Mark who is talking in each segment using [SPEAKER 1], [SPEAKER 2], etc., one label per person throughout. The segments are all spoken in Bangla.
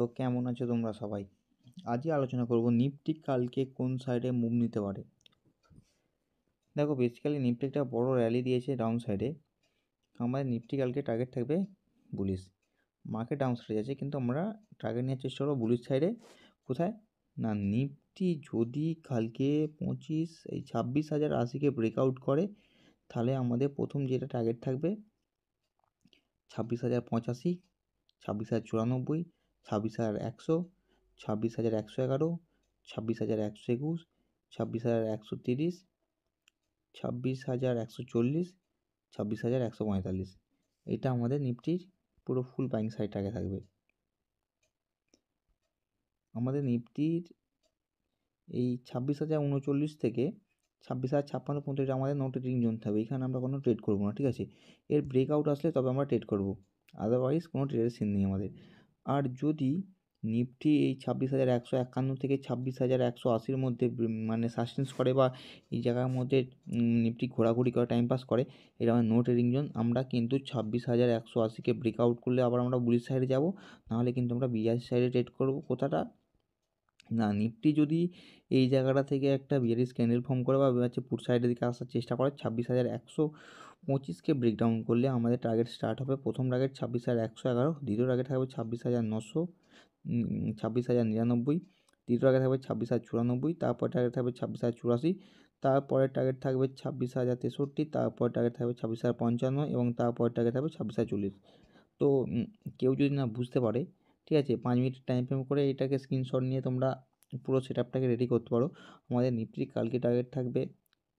[SPEAKER 1] তো কেমন আছো তোমরা সবাই? আজই আলোচনা করব নিফটি কালকে কোন সাইডে মুভ নিতে পারে। দেখো বেসিক্যালি নিফটি একটা বড় র্যালি দিয়েছে ডাউন সাইডে। আমাদের নিফটি কালকে টার্গেট থাকবে বুলিশ। মার্কেট ডাউন সাইডে যাচ্ছে কিন্তু আমরা টার্গেট নেওয়ার চেষ্টা করবো বুলিশ সাইডে। কোথায় না, নিফটি যদি কালকে 26,080কে ব্রেকআউট করে তাহলে আমাদের প্রথম যেটা টার্গেট থাকবে 26,085, 26,094, 26,100, 26,111, 26,121, 26,130, 26,140, 26,145। এটা আমাদের নিফটির পুরো ফুল বাইং সাইড আগে থাকবে। আমাদের নিফটির এই 26,039 থেকে 26,056 পর্যন্ত এটা আমাদের নো ট্রেডিং জোন থাকবে। এখানে আমরা কোনো ট্রেড করবো না, ঠিক আছে। এর ব্রেকআউট আসলে তবে আমরা ট্রেড করবো, আদারওয়াইজ কোনো ট্রেডের সিন নেই আমাদের। আর যদি নিফটি এই 26,151 থেকে 26,180-র মধ্যে মানে সাস্টেন্স করে বা এই জায়গার মধ্যে নিফটি ঘোরাঘুরি করে টাইম পাস করে, এটা আমার নো ট্রেডিং জোন। আমরা কিন্তু 26,180কে ব্রেকআউট করলে আবার আমরা বুলিশ সাইডে যাব, নাহলে কিন্তু আমরা বিয়ারিশ সাইডে ট্রেড করবো। কোথাটা না, নিফটি যদি এই জায়গাটা থেকে একটা বিয়ারিশ ক্যান্ডেল ফর্ম করে বা হচ্ছে পুট সাইডের দিকে আসার চেষ্টা করে, 26,125কে ব্রেকডাউন করলে আমাদের টার্গেট স্টার্ট হবে। প্রথম টার্গেট 26,111, দ্বিতীয় টার্গেট থাকবে 26,900, 26,099, তৃতীয় টার্গেট থাকবে 26,094, তারপর টার্গেট থাকবে 26,084, তারপরের টার্গেট থাকবে 26,063, তারপর টার্গেট থাকবে 26,055 এবং তারপরের টার্গেট থাকবে 26,040। তো কেউ যদি না বুঝতে পারে, ঠিক আছে, 5 মিনিট টাইম ফ্রেম করে এটাকে স্ক্রিনশট নিয়ে তোমরা পুরো সেটআপটাকে রেডি করতে পারো। আমাদের নিফটি কালকে টার্গেট থাকবে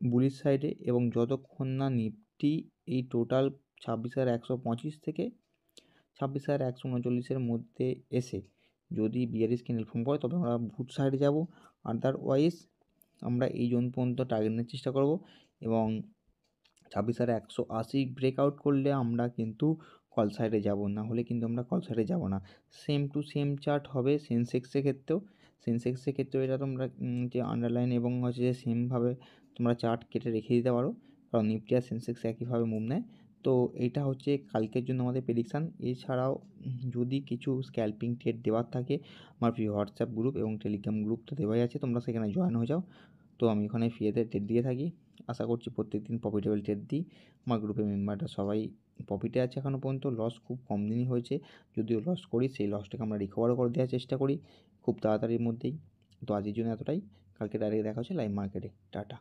[SPEAKER 1] বুলিশ সাইডে, এবং যতক্ষণ না নিফটি এই টোটাল 26,125 থেকে 26,139-এর মধ্যে এসে যদি বিয়ারিশ ক্যান্ডেল ফর্ম করে তবে আমরা বুট সাইডে যাব। আদারওয়াইজ আমরা এই জোন পর্যন্ত টার্গেট নেওয়ার চেষ্টা করব, এবং 26,180 ব্রেকআউট করলে আমরা কিন্তু কল সাইডে যাব, না হলে কিন্তু আমরা কল সাইডে যাব না। সেম টু সেম চার্ট হবে সেন্সেক্সের ক্ষেত্রেও এটা তোমরা যে আন্ডারলাইন এবং হচ্ছে যে সেমভাবে তোমরা চার্ট কেটে রেখে দিতে পারো, কারণ নিফটি আর সেন্সেক্স একইভাবে মুভ নেয়। তো এটা হচ্ছে কালকের জন্য আমাদের প্রেডিকশান। এছাড়াও যদি কিছু স্ক্যাল্পিং ট্রেড দেওয়ার থাকে, আমার প্রিয় হোয়াটসঅ্যাপ গ্রুপ এবং টেলিগ্রাম গ্রুপ তো দেওয়াই আছে, তোমরা সেখানে জয়েন হয়ে যাও। তো আমি ওখানে ফ্রিতে ট্রেড দিয়ে থাকি, আশা করছি প্রত্যেকদিন প্রফিটেবল ট্রেড দিই। আমার গ্রুপের মেম্বাররা সবাই প্রফিটে আছে এখনও পর্যন্ত। লস খুব কম দিনই হয়েছে, যদিও লস করি সেই লসটাকে আমরা রিকভারও করে দেওয়ার চেষ্টা করি খুব তাড়াতাড়ির মধ্যেই। তো আজকের জন্য এতটাই, কালকে ডাইরেক্ট দেখা হচ্ছে লাইভ মার্কেটে। টাটা।